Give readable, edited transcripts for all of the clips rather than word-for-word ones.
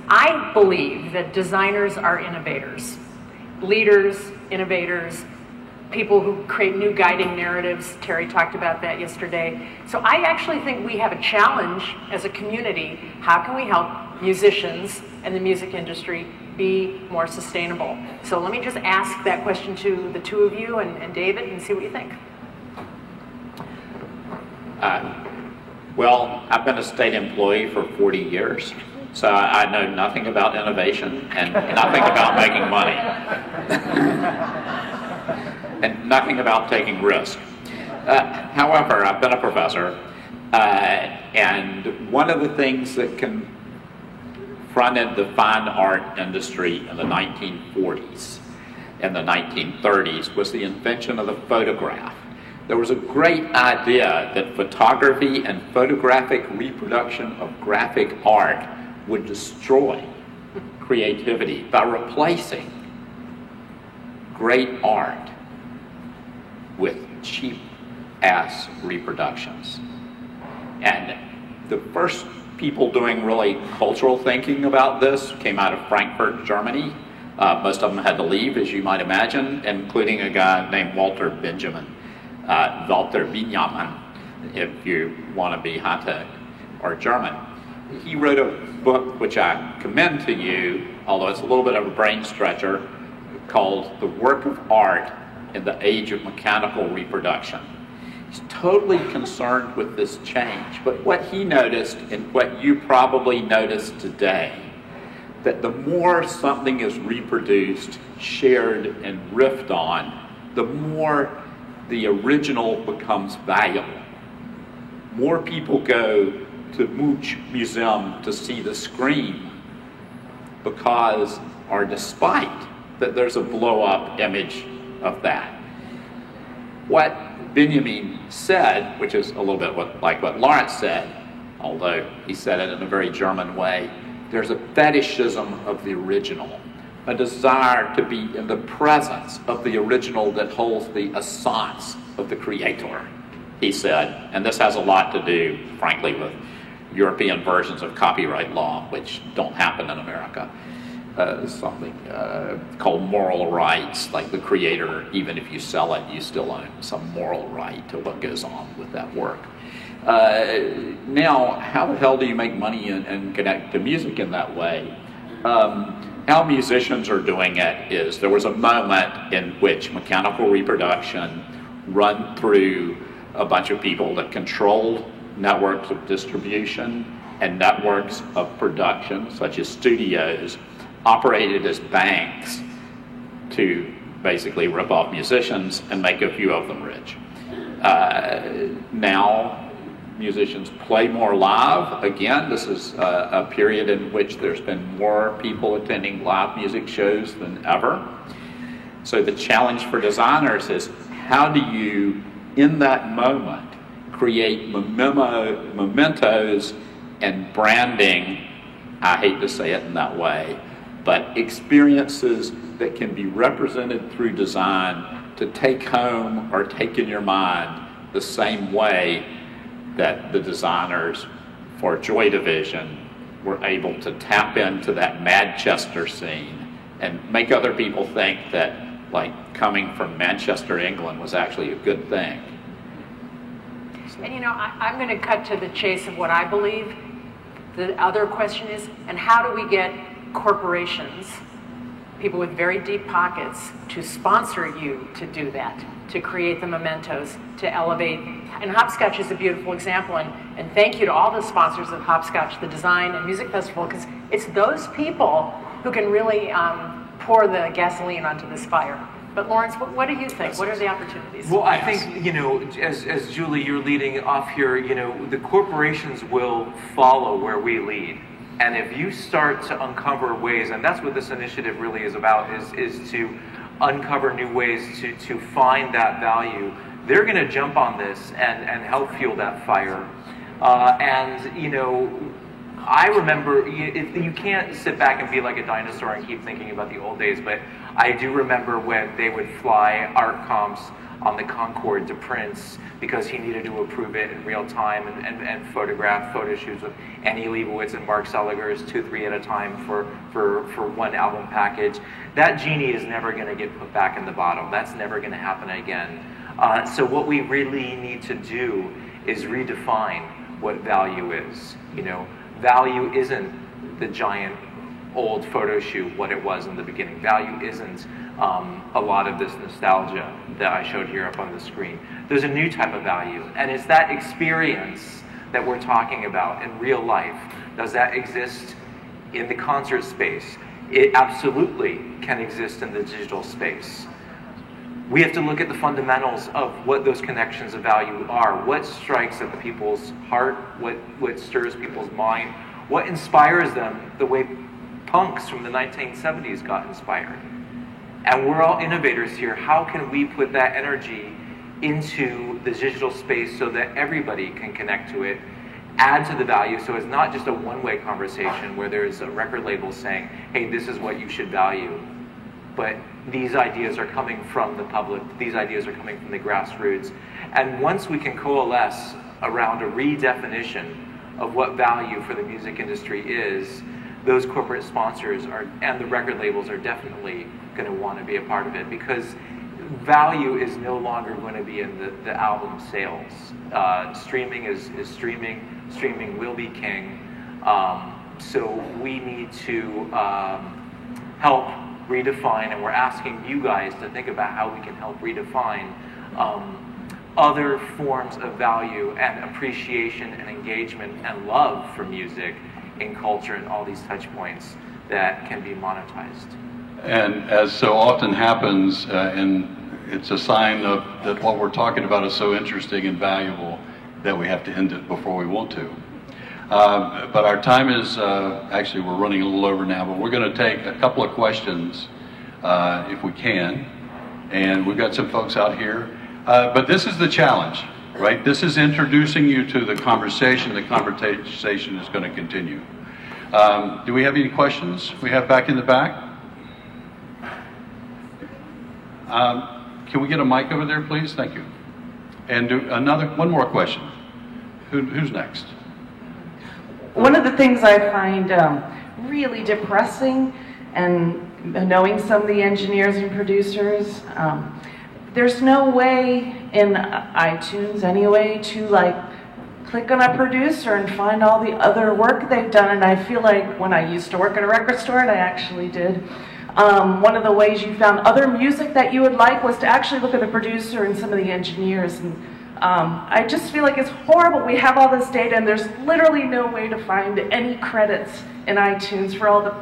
I believe that designers are innovators, leaders, innovators, people who create new guiding narratives. Terry talked about that yesterday. So I actually think we have a challenge as a community. How can we help musicians and the music industry be more sustainable? So let me just ask that question to the two of you and David and see what you think. Well, I've been a state employee for 40 years, so I know nothing about innovation and nothing about making money. And nothing about taking risk. However, I've been a professor, and one of the things that confronted the fine art industry in the 1940s and the 1930s was the invention of the photograph. There was a great idea that photography and photographic reproduction of graphic art would destroy creativity by replacing great art with cheap-ass reproductions. And the first people doing really cultural thinking about this came out of Frankfurt, Germany. Most of them had to leave, as you might imagine, including a guy named Walter Benjamin. Walter Benjamin, if you want to be high-tech or German. He wrote a book which I commend to you, although it's a little bit of a brain stretcher, called The Work of Art in the Age of Mechanical Reproduction. He's totally concerned with this change, but what he noticed and what you probably notice today, that the more something is reproduced, shared, and riffed on, the more the original becomes valuable. More people go to Munch Museum to see the Scream because, or despite, that there's a blow-up image of that. What Benjamin said, which is a little bit like what Lawrence said, although he said it in a very German way, there's a fetishism of the original, a desire to be in the presence of the original that holds the essence of the creator, he said. And this has a lot to do, frankly, with European versions of copyright law, which don't happen in America. Something called moral rights, like the creator, even if you sell it, you still own some moral right to what goes on with that work. Now, how the hell do you make money and connect to music in that way? How musicians are doing it is, there was a moment in which mechanical reproduction run through a bunch of people that controlled networks of distribution and networks of production, such as studios, operated as banks to basically rip off musicians and make a few of them rich. Now, musicians play more live. Again, this is a period in which there's been more people attending live music shows than ever. So the challenge for designers is, how do you, in that moment, create mementos and branding, I hate to say it in that way, but experiences that can be represented through design to take home or take in your mind the same way that the designers for Joy Division were able to tap into that Manchester scene and make other people think that, like, coming from Manchester, England was actually a good thing. And you know, I'm going to cut to the chase of what I believe. The other question is, and how do we get corporations, people with very deep pockets, to sponsor you to do that, to create the mementos, to elevate? And Hopscotch is a beautiful example, and thank you to all the sponsors of Hopscotch, the Design and Music Festival, because it's those people who can really pour the gasoline onto this fire. But Lawrence, what do you think? What are the opportunities? Well, I think, you know, as Julie, you're leading off here, you know, the corporations will follow where we lead. And if you start to uncover ways, and that's what this initiative really is about, is to uncover new ways to find that value, they're going to jump on this and help fuel that fire. And, you know, I remember, you can't sit back and be like a dinosaur and keep thinking about the old days, but I do remember when they would fly art comps on the Concorde to Prince because he needed to approve it in real time and photograph photo shoots with Annie Leibovitz and Mark Seligers 2-3 at a time for one album package. That genie is never going to get put back in the bottle. That's never going to happen again. So what we really need to do is redefine what value is. You know, value isn't the giant old photo shoot, what it was in the beginning. Value isn't a lot of this nostalgia that I showed here up on the screen. There's a new type of value, and it's that experience that we're talking about in real life. Does that exist in the concert space? It absolutely can exist in the digital space. We have to look at the fundamentals of what those connections of value are. What strikes at the people's heart? What stirs people's mind? What inspires them the way punks from the 1970s got inspired? And we're all innovators here. How can we put that energy into the digital space so that everybody can connect to it, add to the value, so it's not just a one-way conversation where there's a record label saying, hey, this is what you should value. But these ideas are coming from the public. These ideas are coming from the grassroots. And once we can coalesce around a redefinition of what value for the music industry is, those corporate sponsors and the record labels are definitely going to want to be a part of it, because value is no longer going to be in the album sales. Streaming is streaming. Streaming will be king. So we need to help redefine, and we're asking you guys to think about how we can help redefine other forms of value and appreciation and engagement and love for music in culture and all these touch points that can be monetized. And as so often happens, and it's a sign of that what we're talking about is so interesting and valuable that we have to end it before we want to. But our time is, actually we're running a little over now, but we're going to take a couple of questions if we can. And we've got some folks out here. But this is the challenge, right? This is introducing you to the conversation. The conversation is going to continue. Do we have any questions? We have back in the back. Can we get a mic over there, please? Thank you. And one more question. Who's next? One of the things I find really depressing, and knowing some of the engineers and producers, there's no way in iTunes anyway to click on a producer and find all the other work they've done. And I feel like when I used to work at a record store, and I actually did, one of the ways you found other music that you would like was to actually look at the producer and some of the engineers. And I just feel like it's horrible. We have all this data, and there's literally no way to find any credits in iTunes for all the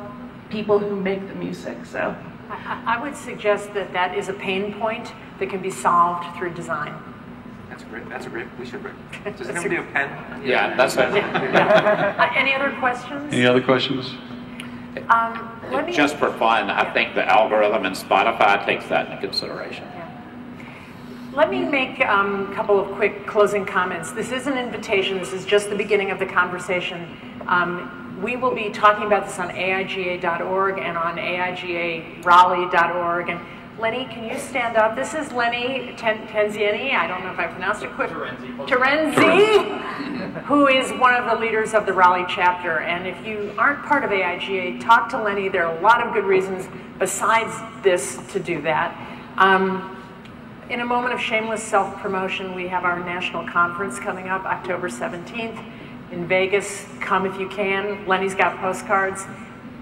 people who make the music. So I would suggest that is a pain point that can be solved through design. That's a great, we should write. Does anybody have a pen? Yeah, that's it. Any other questions? Any other questions? Just for fun, I think the algorithm in Spotify takes that into consideration. Let me make a couple of quick closing comments. This is an invitation. This is just the beginning of the conversation. We will be talking about this on AIGA.org and on AIGARaleigh.org. And Lenny, can you stand up? This is Lenny Tenziani. I don't know if I pronounced it quick. Terenzi, who is one of the leaders of the Raleigh chapter. And if you aren't part of AIGA, talk to Lenny. There are a lot of good reasons besides this to do that. In a moment of shameless self-promotion, we have our national conference coming up October 17th in Vegas. Come if you can. Lenny's got postcards.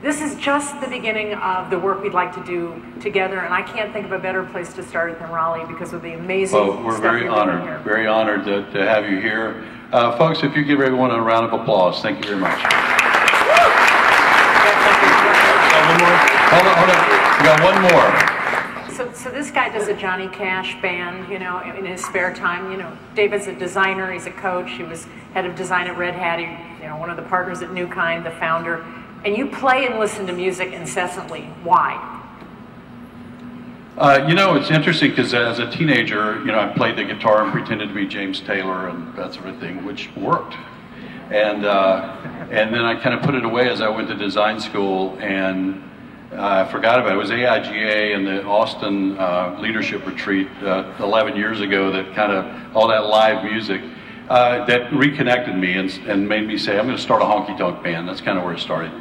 This is just the beginning of the work we'd like to do together, and I can't think of a better place to start than Raleigh because of the amazing Well, we're stuff very you're doing honored, here. very honored to have you here. Folks, if you give everyone a round of applause, thank you very much. Hold on. We got one more. So this guy does a Johnny Cash band, you know, in his spare time. You know, David's a designer, he's a coach, he was head of design at Red Hat, one of the partners at New Kind, the founder. And you play and listen to music incessantly. Why? It's interesting because as a teenager, I played the guitar and pretended to be James Taylor and that sort of thing, which worked. And then I kind of put it away as I went to design school, and I forgot about it. It was AIGA and the Austin Leadership Retreat 11 years ago that kind of, all that live music, that reconnected me and made me say, I'm going to start a honky-tonk band. That's kind of where it started.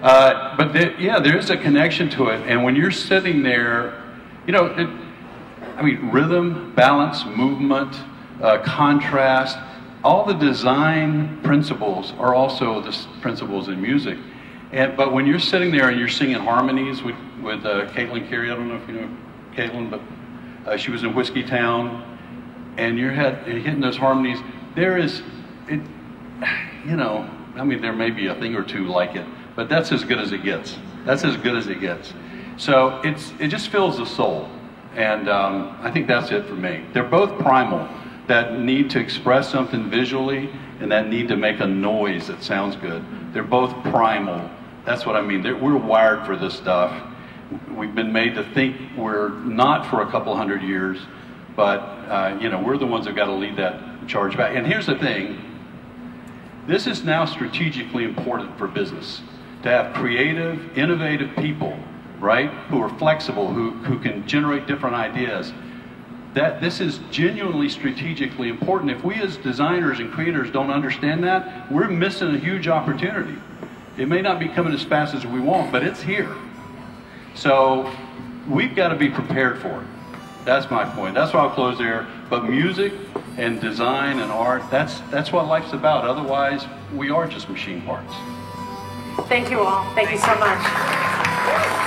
But there is a connection to it. And when you're sitting there, you know, rhythm, balance, movement, contrast, all the design principles are also the principles in music. But when you're sitting there and you're singing harmonies with Caitlin Carey, I don't know if you know Caitlin, but she was in Whiskey Town, and you're hitting those harmonies, there is, there may be a thing or two like it, but that's as good as it gets. That's as good as it gets. So it just fills the soul, and I think that's it for me. They're both primal, that need to express something visually and that need to make a noise that sounds good. They're both primal. That's what I mean. We're wired for this stuff. We've been made to think we're not for a couple hundred years, but we're the ones that got to lead that charge back. And here's the thing. This is now strategically important for business, to have creative, innovative people, right, who are flexible, who can generate different ideas. That this is genuinely strategically important. If we as designers and creators don't understand that, we're missing a huge opportunity. It may not be coming as fast as we want, but it's here. So we've got to be prepared for it. That's my point. That's why I'll close there. But music and design and art, that's what life's about. Otherwise, we are just machine parts. Thank you all. Thank you so much.